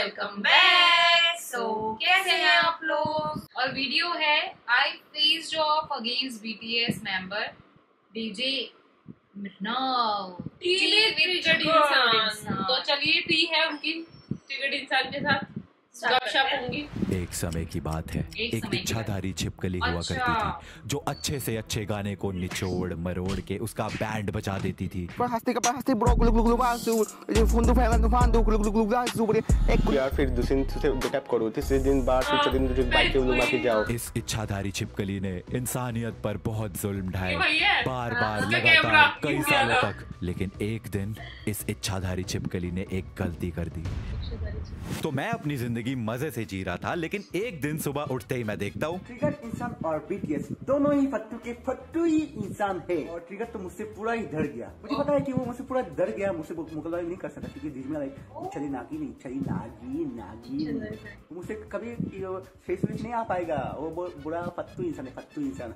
Welcome back. कैसे हैं आप लोग? और वीडियो है I faced off against BTS member DJ Mrinal. तो चलिए टी है उनकी टिकट इंसान के साथ गपशप होंगी। एक समय की बात है, एक इच्छाधारी छिपकली हुआ करती थी जो अच्छे से अच्छे गाने को निचोड़ मरोड़ के उसका बैंड बजा देती थी। यार फिर दूसरे दिन से बैकअप करो, तीसरे दिन बाद तीसरे दिन बाइक के उलमा के जाओ। इस इच्छाधारी छिपकली ने इंसानियत पर बहुत जुल्म ढाए, बार बार उसका लगातार कई कैमरा सालों तक। लेकिन एक दिन इस इच्छाधारी छिपकली ने एक गलती कर दी। तो मैं अपनी जिंदगी मजे से जी रहा था, लेकिन एक दिन सुबह उठते ही मैं देखता हूँ ट्रिगर इंसान और बीटीएस दोनों ही फट्टू के फट्टू ही इंसान है। और ट्रिगर तो मुझसे पूरा ही डर गया। मुझे पता है कि वो मुझसे पूरा डर गया, मुझसे मुकाबला नहीं कर सकता क्योंकि दिल में लाइक चली नागी नहीं चली नागी मुझसे कभी फेस नहीं आ पाएगा। वो बुरा फट्टू इंसान है, फट्टू इंसान।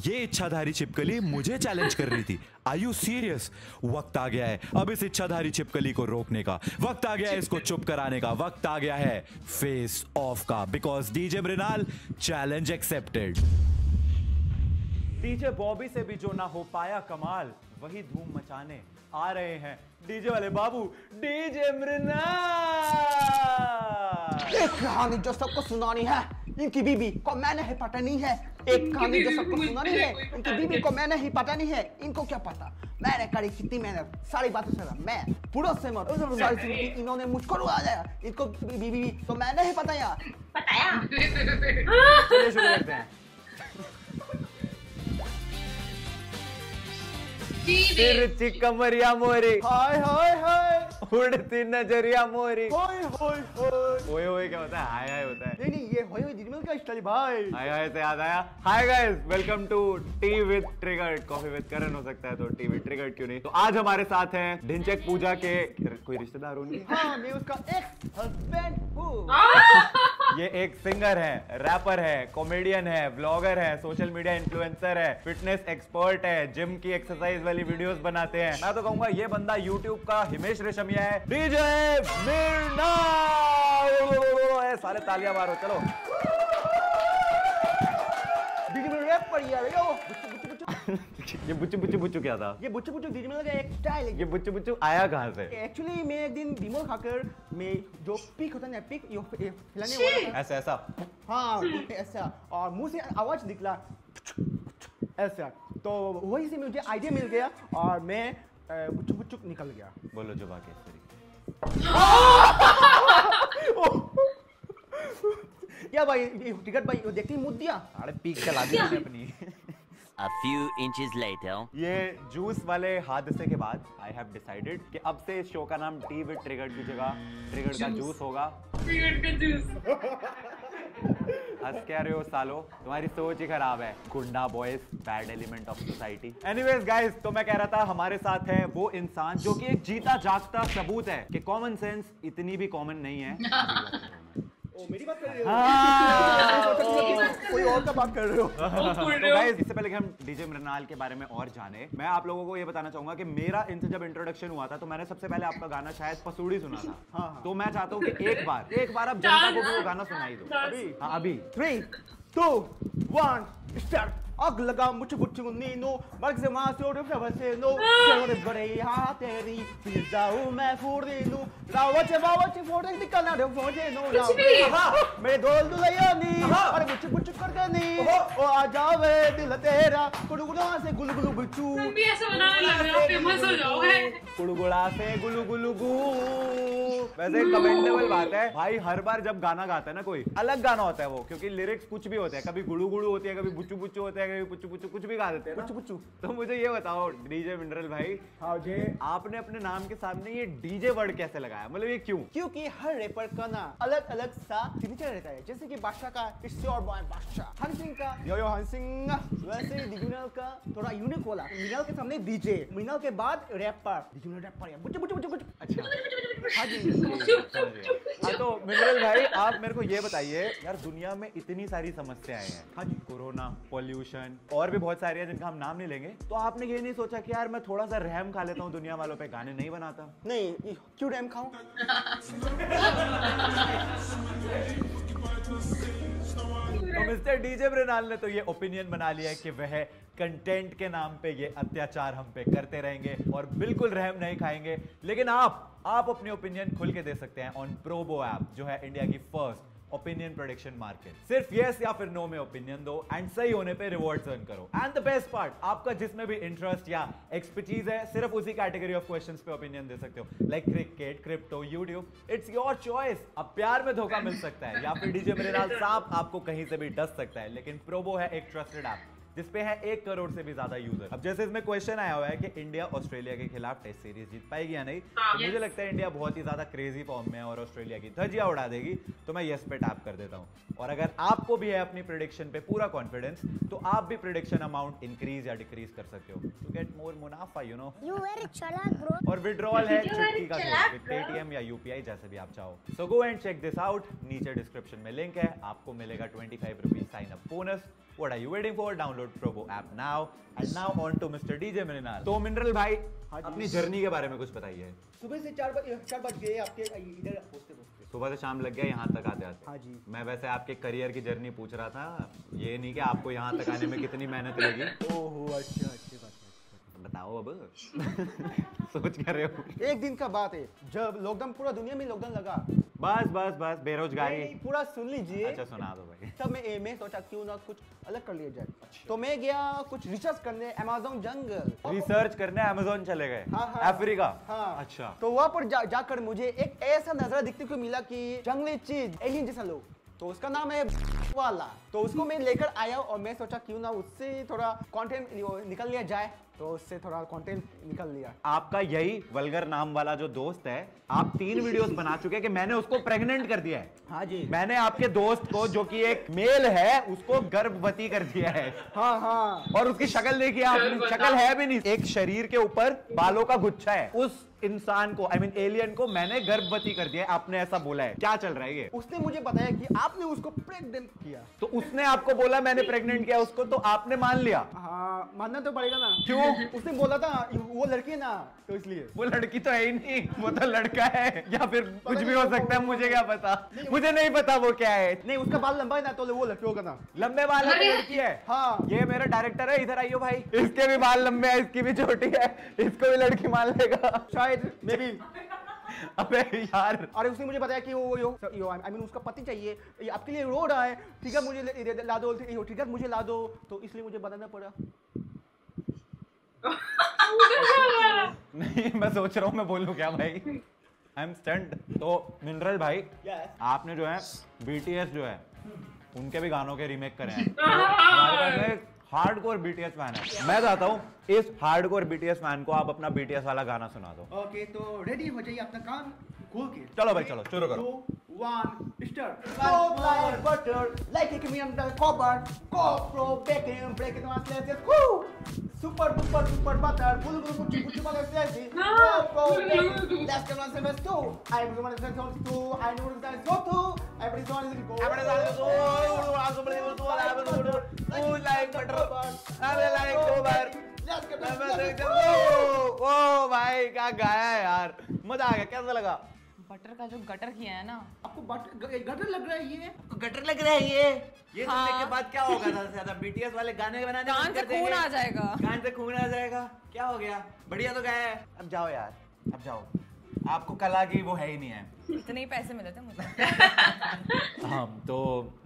ये इच्छाधारी छिपकली मुझे चैलेंज कर रही थी। Are you serious? वक्त आ गया है अब इस इच्छाधारी छिपकली को रोकने का, वक्त आ गया है इसको चुप कराने का, वक्त आ गया है फेस ऑफ का। Because DJ Mrinal challenge accepted. DJ Bobby से भी जो ना हो पाया कमाल, वही धूम मचाने आ रहे हैं डीजे वाले बाबू डीजे मृणाल। एक कहानी जो सबको सुनानी है, इनकी बीबी को मैंने ही पता नहीं है। एक कहानी जो सबको सुनानी है, इनकी बीबी को मैंने ही पता नहीं है। इनको क्या पता मैंने करी कितनी मेहनत, सारी बातें सुना मैं पूरा सहमत। सारी जिंदगी इन्होंने मुझको रुआ दिया, इनको बीबी तो मैंने ही बताया। चलिए शुरू करते हैं। तिरछी कमरिया मोरी, हाय हाय हाय, उड़ती नजरिया मोरी, हाय हाय हाय। ओए ओए क्या होता है? हाय हाय होता है। नहीं ये होय होय जिगमल का स्टाइल भाई। हाय हाय से याद आया। Hi guys, welcome to tea with triggered. Coffee with Karan हो सकता है तो टी विद ट्रिगर्ड क्यों नहीं। तो आज हमारे साथ हैं ढिंचैक पूजा के कोई रिश्तेदार होंगे। हाँ मैं उसका एक्स हस्बैंड हूँ। ये एक सिंगर है, रैपर है, कॉमेडियन है, ब्लॉगर है, सोशल मीडिया इन्फ्लुएंसर है, फिटनेस एक्सपर्ट है, जिम की एक्सरसाइज वाली वीडियोस बनाते हैं। मैं तो कहूंगा ये बंदा यूट्यूब का हिमेश रेशमिया है, डीजे मृणाल। सारे तालियां मारो चलो। डीजे में रैप पर यार यो ये बुच्चू बुच्चू बुच्चू क्या था? ये बुच्चू बुच्चू डीजे में का एक स्टाइल है। ये बुच्चू बुच्चू आया कहाँ से? एक्चुअली मैं एक दिन बिमल खाकर मैं जो पिक होता है ना, पिक यो फैलाने वाला था। ऐसा ऐसा? हाँ ऐसा, और मुंह से आवाज निकला ऐसा, तो वही से मुझे आइडिया मिल गया और मैं बुच्चू बुच्चू निकल गया। बोलो जो बाकी है। क्या भाई टिकट भाई देखती मुद्दिया? अरे पीक चला दी मैंने अपनी। A few inches later. ये जूस वाले हादसे के बाद आई हैव डिसाइडेड कि अब से इस शो का नाम टी विद ट्रिगर्ड की जगह ट्रिगर्ड का जूस होगा। ट्रिगर्ड का जूस। हंस क्या रहे हो सालो, तुम्हारी सोच ही खराब है। गुंडा boys, bad element of society. Anyways guys, तो मैं कह रहा था हमारे साथ है वो इंसान जो कि एक जीता जागता सबूत है कि कॉमन सेंस इतनी भी कॉमन नहीं है। मेरी बात कर रहे हो? कोई और का बात कर रहे हो? तो गाइस, इससे पहले कि हम डीजे मृणाल के बारे में और जाने, मैं आप लोगों को ये बताना चाहूंगा कि मेरा इनसे जब इंट्रोडक्शन हुआ था तो मैंने सबसे पहले आपका गाना शायद पसूड़ी सुना था। हाँ। तो मैं चाहता हूँ कि एक बार आप जनता को भी वो गाना सुनाई दो। अभी हाँ अभी 3, 2, 1 स्टार्ट। आग लगा मुझ बुच्चू नीनो बग से मां से उड़ से नो छोड़ बड़े हां तेरी फिर जाऊं मैं फोड़ दे नो रावच फोड़ दे निकलना रे फोड़े नो हां मेरे दोल दुलैया नी अरे बुच्चू कर नी ओ आ जावे दिल तेरा गुलगुला से गुलगुलू बुच्चू। तुम भी ऐसा बनाने लग रहे हो, फेमस हो जाओगे। गुलगुला से गुलगुलू गू। वैसे कमेंटेबल बात है भाई, हर बार जब गाना गाता है ना कोई अलग गाना होता है वो, क्योंकि लिरिक्स कुछ भी होते हैं, कभी गुलू गुलू होती है, कभी बुच्चू बुच्चू होता है, कभी पुच्चू पुच्चू कुछ भी गा देते हैं। पुच्चू पुच्चू। तो मुझे ये बताओ डीजे मिनरल भाई, हाँ जी, आपने अपने नाम के सामने ये डीजे वर्ड कैसे लगाया? मतलब ये क्यों? क्योंकि हर रैपर का ना अलग अलग सा सिग्नेचर रहता है। जैसे कि बादशाह का इट्स योर बॉय बादशाह, हनी सिंह का यो यो हंसिंग। वैसे डिजिटल का थोड़ा यूनिक बोला। मृणाल के सामने डीजे, मृणाल के बाद रैपर, डिजिटल रैपर है। बुच्चे बुच्चे बुच्चे बुच्चे। अच्छा हाँ जी। हाँ तो मिनरल भाई आप मेरे को ये बताइए यार, दुनिया में इतनी सारी समस्याएं हैं। हाँ जी। कोरोना, पॉल्यूशन और भी बहुत सारी हैं जिनका हम नाम नहीं लेंगे। तो आपने ये नहीं सोचा कि यार मैं थोड़ा सा रहम खा लेता हूँ दुनिया वालों पे, गाने नहीं बनाता? नहीं, क्यों रैम खाऊं? तो मिस्टर डीजे मृणाल ने तो ये ओपिनियन बना लिया है कि वह कंटेंट के नाम पे ये अत्याचार हम पे करते रहेंगे और बिल्कुल रहम नहीं खाएंगे। लेकिन आप अपनी ओपिनियन खुल के दे सकते हैं ऑन प्रोबो ऐप, जो है इंडिया की फर्स्ट ओपिनियन प्रोडिक्शन मार्केट। सिर्फ यस या फिर नो में ओपिनियन दो एंड सही होने पे रिवॉर्ड्स अर्न करो। एंड द बेस्ट पार्ट, आपका जिसमें भी इंटरेस्ट या एक्सपर्टीज है, सिर्फ उसी कैटेगरी ऑफ क्वेश्चंस पे ओपिनियन दे सकते हो, like cricket, crypto, YouTube. It's your choice. अब प्यार में धोखा मिल सकता है या फिर डीजे मृणाल सांप आपको कहीं से भी डस सकता है, लेकिन प्रोबो है एक ट्रस्टेड ऐप जिसपे है 1 करोड़ से भी ज्यादा यूजर। अब जैसे इसमें क्वेश्चन आया हुआ है कि इंडिया ऑस्ट्रेलिया के खिलाफ टेस्ट सीरीज जीत पाएगी या नहीं, तो मुझे लगता है इंडिया बहुत ही ज्यादा क्रेजी फॉर्म में है और ऑस्ट्रेलिया की धज्जियां उड़ा देगी। तो मैं यस पे टैप कर देता हूं। और अगर आपको भी है अपनी प्रेडिक्शन पे पूरा कॉन्फिडेंस, तो आप भी प्रेडिक्शन अमाउंट इंक्रीज या डिक्रीज कर सकते हो टू गेट मोर मुनाफा, यू नो। और विड्रॉल है चुटकी का विद पेटीएम या यूपीआई, जैसे भी आप चाहो। So go and check this out. नीचे डिस्क्रिप्शन में लिंक है, आपको मिलेगा 25 rupees sign up bonus. What are you waiting for? Download Probo app now. And now on to Mr. DJ Mrinal. तो मिनरल भाई अपनी जर्नी के बारे में कुछ बताइए। सुबह से 4 बज गए आपके इधर पहुंचते। सुबह से शाम लग गया यहाँ तक आते आते। हाँ जी। मैं वैसे आपके करियर की जर्नी पूछ रहा था, ये नहीं कि आपको यहाँ तक आने में कितनी मेहनत लगी। ओहो अच्छा, अच्छी बात है। बताओ अब। सोच कर रहे हो? एक दिन का बात है जब लॉकडाउन, पूरा दुनिया में लॉकडाउन लगा। बस बेरोजगारी। पूरा सुन लीजिए। अच्छा सुना दो भाई। तब मैं सोचा क्यों ना कुछ अलग कर लिया जाए। तो मैं गया कुछ रिसर्च करने अमेज़न जंगल। रिसर्च करने अमेज़न चले गए? हाँ। अफ्रीका? हाँ। अच्छा। तो वहाँ पर जाकर मुझे एक ऐसा नजारा दिखने को मिला कि जंगली चीज, एलियन जैसा लोग, तो उसका नाम है वाला। तो उसको मैं लेकर आया और मैं सोचा क्यों ना उससे थोड़ा कंटेंट निकल लिया जाए, तो उससे थोड़ा कंटेंट निकल लिया। आपका यही वल्गर नाम वाला जो दोस्त है, आप 3 वीडियोस बना चुके हैं कि मैंने उसको प्रेग्नेंट कर दिया है। हाँ जी। मैंने आपके दोस्त को, जो कि एक मेल है, उसको गर्भवती कर दिया है। हाँ। और उसकी शक्ल देखिए आपने, शक्ल है भी नहीं, एक शरीर के ऊपर बालों का गुच्छा है। उस इंसान को, आई मीन एलियन को मैंने गर्भवती कर दिया है, आपने ऐसा बोला है। क्या चल रहा है ये? उसने मुझे बताया कि आपने उसको प्रेग्नेंट किया। तो उसने आपको बोला मैंने प्रेग्नेंट किया उसको, तो आपने मान लिया? हाँ, मानना तो पड़ेगा ना। क्यों? उसने बोला था वो लड़की है ना, तो इसलिए। वो लड़की तो है ही नहीं, वो तो लड़का है, या फिर कुछ भी हो सकता है, मुझे क्या पता। मुझे नहीं पता वो क्या है। नहीं, उसका बाल लंबा है ना, तो वो लड़की होगा ना। लंबे बाल है तो लड़की है? हाँ। ये मेरा डायरेक्टर है, इधर आइयो भाई। इसके भी बाल लंबे हैं, इसकी भी छोटी है, इसको भी लड़की मान लेगा शायद, मे बी। अबे यार। अरे उसने मुझे बताया कि वो आई मीन उसका पति चाहिए, ये आपके लिए रो रहा है, ठीक है मुझे ला दो, ठीक है मुझे ला दो, तो इसलिए मुझे बताना पड़ा। नहीं, मैं सोच रहा हूँ मैं बोलूँ क्या भाई। I am stunt. तो मिनरल भाई, आपने जो है BTS जो है उनके भी गानों के रीमेक करे हैं। हमारे पास में हार्डकोर BTS फैन है। मैं चाहता हूँ इस हार्डकोर BTS फैन को आप अपना BTS वाला गाना सुना दो। ओके, तो रेडी हो जाइए अपना कान खोल के। चलो भाई, चलो शुरू करो। 2, 1 start. Soft like butter, like a cream the copper, copro baking, break it once, let's go. Super duper butter, bulu bulu mother says it. Copro baking, let's go once and two. I want to say two, I know that it's go to. Everyone is go. Everyone is go. Like butter, I like copper. ओ भाई क्या गाया है यार, मजा आ गया। कैसा लगा? Butter का जो गटर किया है ना, आपको गटर लग रहा है ये? गटर लग रहा है ये हाँ। सुनने के बाद क्या होगा? ज्यादा से ज्यादा BTS वाले गाने बनाने कान से खून आ जाएगा। कान से खून आ जाएगा। क्या हो गया? बढ़िया तो गाया है। अब जाओ यार, अब जाओ। आपको कला की वो है ही नहीं है। इतने ही पैसे मिले थे मुझे। हाँ, तो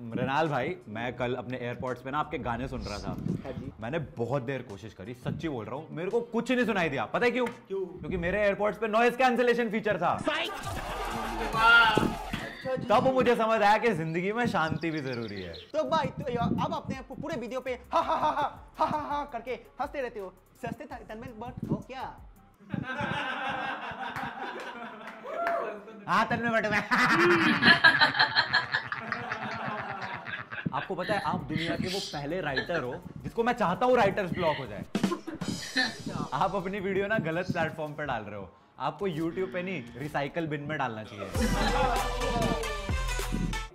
मृणाल भाई, मैं कल अपने एयरपोर्ट्स पे ना आपके गाने सुन रहा था। मैंने बहुत देर कोशिश करी, सच्ची बोल रहा हूँ, मेरे को कुछ नहीं सुनाई दिया। पता है क्यों? क्योंकि मेरे एयरपोर्ट्स पे नॉइज कैंसिलेशन फीचर था। तब मुझे समझ आया कि जिंदगी में शांति भी जरूरी है। तो भाई, तो अब अपने पूरे वीडियो पे हा हा हा हा हा हा हा करके हंसते रहते हो। सस्ते तनमें बट हो क्या? हाँ, तन्मय बट में। आपको पता है आप दुनिया के वो पहले राइटर हो जिसको मैं चाहता हूँ राइटर्स ब्लॉक हो जाए। आप अपनी वीडियो ना गलत प्लेटफॉर्म पे डाल रहे हो, आपको यूट्यूब पे नहीं रिसाइकल बिन में डालना चाहिए।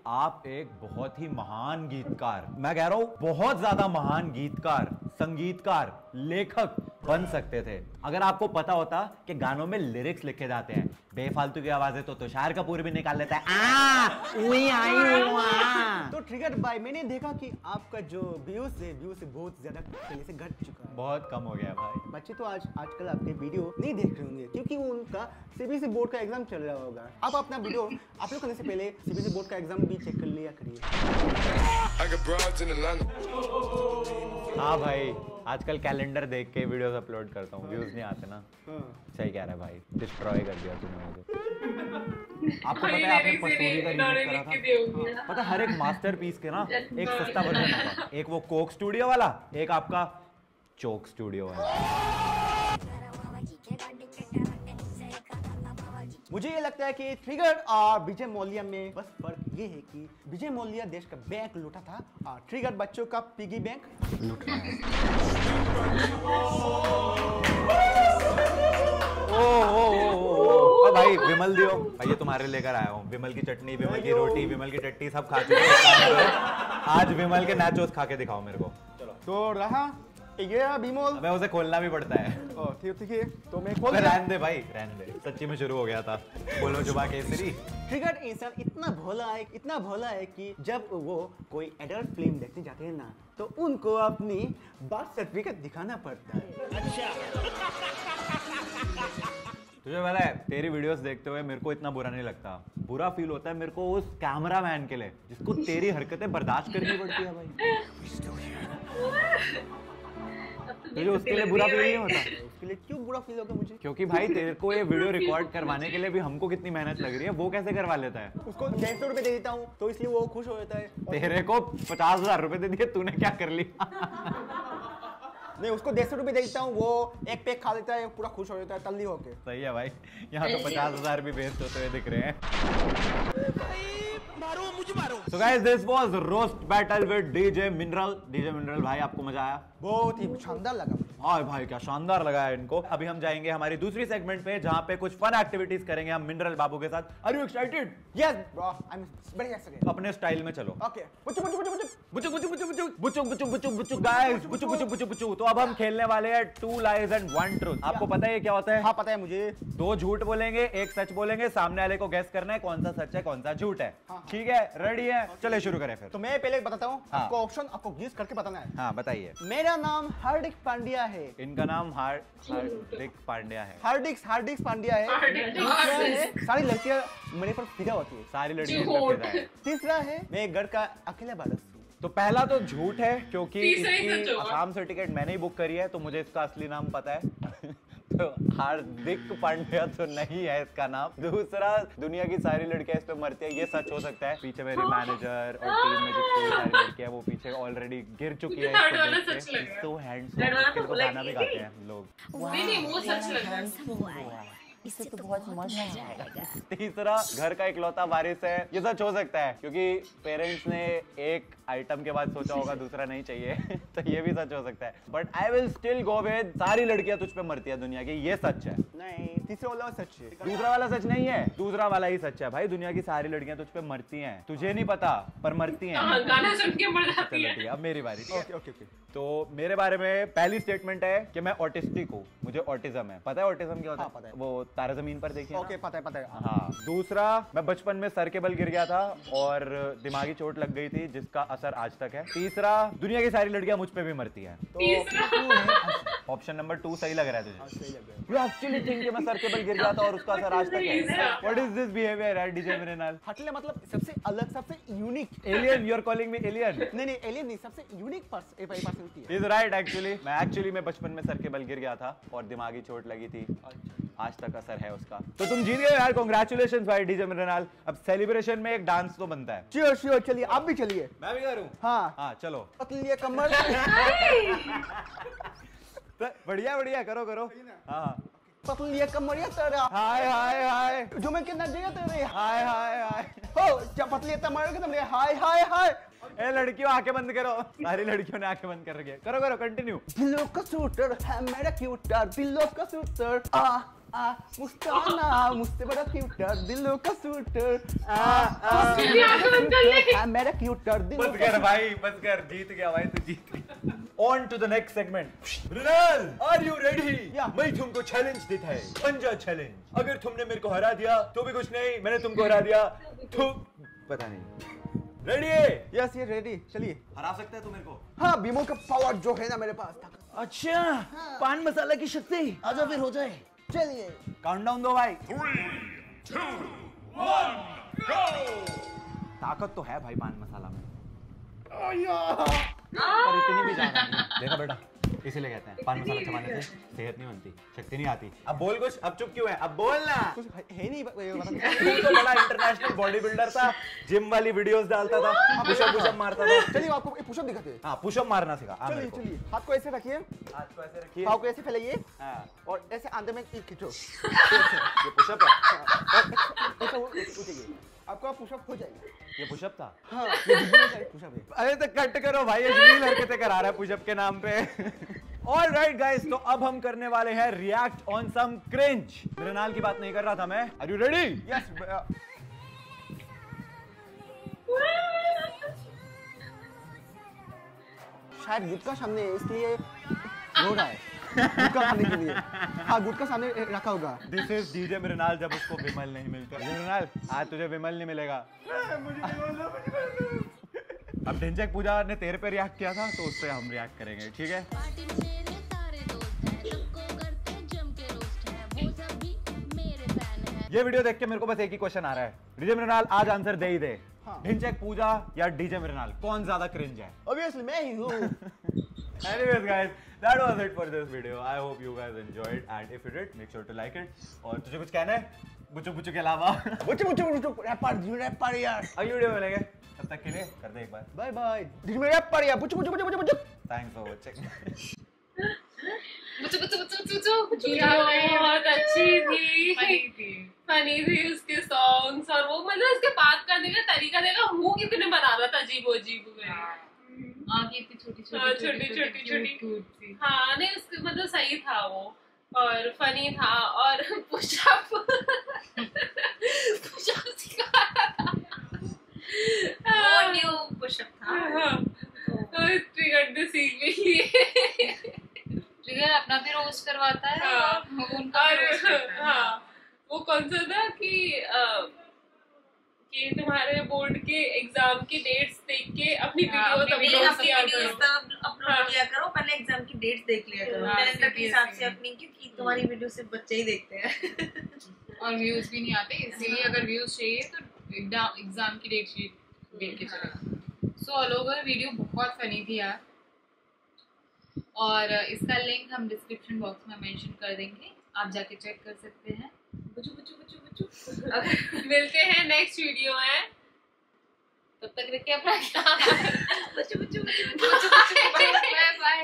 आप एक बहुत ही महान गीतकार, मैं कह रहा हूं बहुत ज्यादा महान गीतकार, संगीतकार, लेखक बन सकते थे अगर आपको पता होता कि गानों में लिरिक्स लिखे जाते हैं। बेफालतू की आवाजें तो तुषार कपूर भी निकाल लेता है। तो ट्रिगर भाई मैंने देखा कि आपका जो व्यूज है बहुत ज्यादा पहले से घट चुका है। बहुत कम हो गया भाई। बच्चे तो आजकल आपके वीडियो नहीं देख रहे होंगे क्योंकि वो उनका सीबीएसई बोर्ड का एग्जाम चल रहा होगा। आप अपना वीडियो अपलोड करने से पहले सीबीएसई बोर्ड का एग्जाम भी चेक कर लिया करिए। हाँ भाई, आजकल कैलेंडर देख के वीडियोस अपलोड करता हूँ, व्यूज नहीं आते ना। सही कह रहा है भाई, डिस्ट्रॉय कर दिया तूने मुझे। आपको पता है आपने पसूरी का रिव्यू करा था? पता हर एक मास्टरपीस के ना एक सस्ता वर्जन आता, एक वो कोक स्टूडियो वाला, एक आपका चोक स्टूडियो वाला। मुझे ये लगता है कि ट्रिगर और विजय मौलिया में बस फर्क ये है कि विजय मौलिया देश का बैंक लूटा था और ट्रिगर बच्चों का पिगी बैंक लूट रहा है। ओ भाई विमल दियो भाई, ये तुम्हारे लेकर आया हूँ। विमल की चटनी, विमल की रोटी, विमल की टट्टी सब खा चुके हैं। आज विमल के नाचोस खा के दिखाओ मेरे को। चलो तो रहा ये बिमोल, अबे उसे खोलना भी पड़ता है। ठीक है तो मैं खोल रहने दे भाई, रहने दे। सच्ची में शुरू हो गया था बोलो जुबा केसरी। ट्रिगर इंसान इतना भोला है कि जब वो कोई एडल्ट फिल्म देखने जाते हैं ना तो उनको अपनी बर्थ सर्टिफिकेट दिखाना पड़ता है। तुझे पता है तेरी वीडियोस देखते हुए मेरे को इतना बुरा नहीं लगता, बुरा फील होता है मेरे को उस कैमरामैन के लिए जिसको तेरी हरकतें बर्दाश्त करनी पड़ती है भाई। तुझे उसके लिए बुरा फील नहीं होता? उसके लिए क्यों बुरा फील होगा मुझे? क्योंकि भाई तेरे को ये वीडियो रिकॉर्ड करवाने के लिए भी हमको कितनी मेहनत लग रही है, वो कैसे करवा लेता है? उसको 150 रुपए दे देता हूँ तो इसलिए वो खुश हो जाता है। तेरे को 50,000 रुपए दे दिए, तूने क्या कर लिया? नहीं, उसको 150 रुपए दे देता हूँ, वो एक पैक खा लेता है, पूरा खुश हो जाता है तल्ली होके। सही है भाई, यहाँ तो 50,000 भी वेस्ट होते हुए दिख रहे हैं। So guys, this was roast battle with DJ Mineral। DJ Mineral भाई आपको मजा आया? बहुत ही शानदार लगा। हाँ भाई क्या शानदार लगा है इनको। अभी हम जाएंगे हमारी दूसरी सेगमेंट पे जहाँ पे कुछ फन एक्टिविटीज करेंगे हम मिनरल बाबू के साथ। Are you excited? Yes bro, I'm very excited। अपने स्टाइल में चलो। Okay। बुचु बुचु बुचु बुचु बुचु बुचु बुचु बुचु बुचु बुचु बुचु बुचु गाइस, बुचु बुचु बुचु बुचु। तो अब हम खेलने वाले हैं 2 lies and 1 truth। आपको पता है ये क्या होता है? हाँ पता है मुझे। 2 झूठ बोलेंगे, 1 सच बोलेंगे, सामने वाले को गैस करना है कौन सा सच है कौन सा झूठ है। ठीक है, रेडी है? चले शुरू करें फिर। तो मैं पहले बताता हूँ, हाँ। आपको ऑप्शन आपको गेस करके बताना है। हाँ बताइए। मेरा नाम हार्दिक पांड्या है। इनका नाम हार्दिक पांड्या है। हार्दिक पांड्या है। दूसरा है सारी लड़कियां मेरे पर फिदा होती है। सारी लड़कियों पे फिदा है। तीसरा है मैं घर का अकेला बालक हूँ। तो पहला तो झूठ है क्योंकि तीसरा ही इसकी सच होगा। आसाम से टिकट मैंने ही बुक करी है तो मुझे इसका असली नाम पता है। तो हार्दिक पांड्या तो नहीं है इसका नाम। दूसरा, दुनिया की सारी लड़कियां इस पे मरती है, ये सच हो सकता है। पीछे मेरे मैनेजर और टीम में जितनी सारी लड़कियां वो पीछे ऑलरेडी गिर चुकी है। थर्ड वाला सच लग रहा है। तो हैंडसम, थर्ड वाला इसके तो तो गाना भी गाते हैं लोग। नहीं वो सच लग रहा है। इससे तो बहुत मजा आएगा। तीसरा, घर का इकलौता वारिस है, ये सच हो सकता है क्योंकि पेरेंट्स ने एक आइटम के बाद सोचा होगा दूसरा नहीं चाहिए। तो ये भी सच हो सकता है। But I will still go with सारी लड़कियां तुझ पे मरती है दुनिया की, ये सच है। नहीं, तीसरा वाला सच है। दूसरा वाला सच नहीं है, दूसरा वाला ही सच है भाई। दुनिया की सारी लड़कियां तुझ पे मरती हैं, तुझे नहीं पता पर मरती हैं। गाना सुन के मर जाती चलो है। ठीक है, अब मेरी बारी। Okay okay okay. तो मेरे बारे में पहली स्टेटमेंट है कि मैं ऑटिस्टिक हूँ, मुझे ऑटिज्म है। पता है ऑटिज्म क्या होता है? हाँ, पता है। वो तारा जमीन पर देखिए ना? ओके पता है। हाँ। दूसरा, मैं बचपन में सर के बल गिर गया था और दिमागी चोट लग गई थी जिसका असर आज तक है। तीसरा, दुनिया की सारी लड़कियां मुझ पे भी मरती हैं। तो ऑप्शन नंबर 2 सही लग रहा है तुझे? सही लग रहा है। You actually think कि मैं सर के बल गिर गया था और उसका असर आज तक है? What is this behavior यार डीजे मृणाल? हटले मतलब सबसे अलग, सबसे unique. Alien, you are calling me alien? नहीं एलियन नहीं, सबसे यूनिक पर्सनैलिटी है। He's right actually। मैं बचपन में सर के बल गिर गया था और दिमागी चोट लगी थी, आज तक असर है उसका। तो तुम जीत गए यार, कांग्रेचुलेशंस भाई डीजे मृणाल। अब सेलिब्रेशन में एक डांस तो बनता है। श्योर चलिए, आप भी चलिए। मैं भी करूं? हाँ चलो। पतली कमर। बढ़िया करो। हाँ पतली कमरिया तेरा। हाय जो मैं कितना जगह तेरे। हाय हो क्या पतली कमर के तुमने हाय। ए लड़कियों आंखें बंद करो, सारी लड़कियों ने आंखें बंद कर रखी है। करो करो कंटिन्यू। दिलों का शूटर है मेरा क्यूटर, दिलों का शूटर मुस्ताना मुझसे बड़ा क्यूटर, दिलों का शूटर है मेरा क्यूटर। बस कर भाई, बस कर, जीत गया भाई, तू जीत गया। On to the next segment. Mrinal, are you ready? मैं तुमको चैलेंज देता है, पंजा चैलेंज। अगर तुमने मेरे को हरा दिया तो भी कुछ नहीं, मैंने तुमको हरा दिया तो पता नहीं। रेडी है? यस ये रेडी, चलिए। हरा सकता है तू मेरे को? हाँ, बीमो का पावर जो है ना मेरे पास। अच्छा, पान मसाला की शक्ति, आजा फिर हो जाए। चलिए काउंटडाउन दो भाई। 3, 2, 1 गो। ताकत तो है भाई पान मसाला में, पर इतनी भी ज्यादा नहीं। देखा बेटा, इसीलिए कहते हैं पान मसाला चबाने से सेहत नहीं बनती, शक्ति नहीं आती। अब बोल कुछ, अब चुप क्यों है? अब बोल ना। कुछ है नहीं। तू तो बड़ा इंटरनेशनल बॉडी बिल्डर था, जिम वाली वीडियोस डालता था, पुशअप मारता था। चलिए आपको एक पुशअप दिखाते हैं। हाँ, पुशअप मारना सिखा। चलिए चलिए, हाथ को ऐसे रखिए, हाथ को ऐसे रखिए, पाँव को ऐसे फैलाइए और ऐसे अंदर में खींचो। ये पुशअप है। ऐसा उठेगी, आपका पुशअप हो जाएगा। ये पुशअप था? हाँ, ये पुशअप है। अरे तो कट करो भाई, ये अश्लील हरकतें करा रहा है पुशअप के नाम पे। ऑल राइट गाइस, तो अब हम करने वाले हैं react on some cringe. Mrinal की बात नहीं कर रहा था मैं। Are you ready? यस। शायद गुटका सामने है इसलिए रो रहा है, गुटका खाने के लिए। हाँ, गुटका सामने रखा होगा। दिस इज डीजे मृणाल, जब उसको विमल नहीं मिलता। मृणाल, आज तुझे विमल नहीं मिलेगा। अब ढिंचैक पूजा ने तेरे पे रिएक्ट किया था तो उस पे हम रिएक्ट करेंगे, ठीक है? ये वीडियो देख के मेरे को बस एक ही क्वेश्चन आ रहा है, डीजे मृणाल आज आंसर दे ही दे। ढिंचैक पूजा या डीजे मृणाल, कौन ज्यादा क्रिंज है? Obviously मैं ही हूँ। Anyways guys, that was it for this video. I hope you guys enjoyed, and if you did, make sure to like it. और तुझे कुछ कहना है बुच्चू बुच्चू के अलावा? बुच्चू रैपर यार। अगली वीडियो में मिलेंगे, तब तक के लिए कर दे एक बार बाय बाय। जिसमें रैपर यार, बुच्चू। Thanks for watching. बहुत अच्छी थी, फनी थी उसके सॉन्ग्स, और वो मतलब उसके बात करने का तरीका देखा, मुंह कितने बना रहा था, अजीब अजीब। आंखें इतनी छोटी छोटी। हाँ नहीं, उसके मतलब सही था वो, और फनी था, और पुशअप सिखा रहा था। वो न्यू पुशअप था। ट्रिगर द सीन में लिए ट्रिगर अपना भी रोस्ट करवाता है। हाँ, उनका भी रोस्ट करता है। हाँ, वो कौन सा था कि तुम्हारे बोर्ड के एग्जाम की डेट्स देख के अपनी वीडियो अपलोड किया करो, पहले एग्जाम की डेट्स देख लिया करो कैलेंडर के हिसाब से अपनी, क्योंकि तुम्हारी वीडियो सिर्फ बच्चे ही देखते हैं और व्यूज भी नहीं आते, इसीलिए अगर व्यूज चाहिए तो एग्जाम की डेट शीट देख के चलेगा। सो ऑल ओवर वीडियो बहुत फनी थी यार, और इसका लिंक हम डिस्क्रिप्शन बॉक्स में मेंशन कर देंगे, आप जाके चेक कर सकते हैं। मिलते हैं नेक्स्ट वीडियो में, तब तक रखिए अपना ख्याल। बच्चों बाय बाय।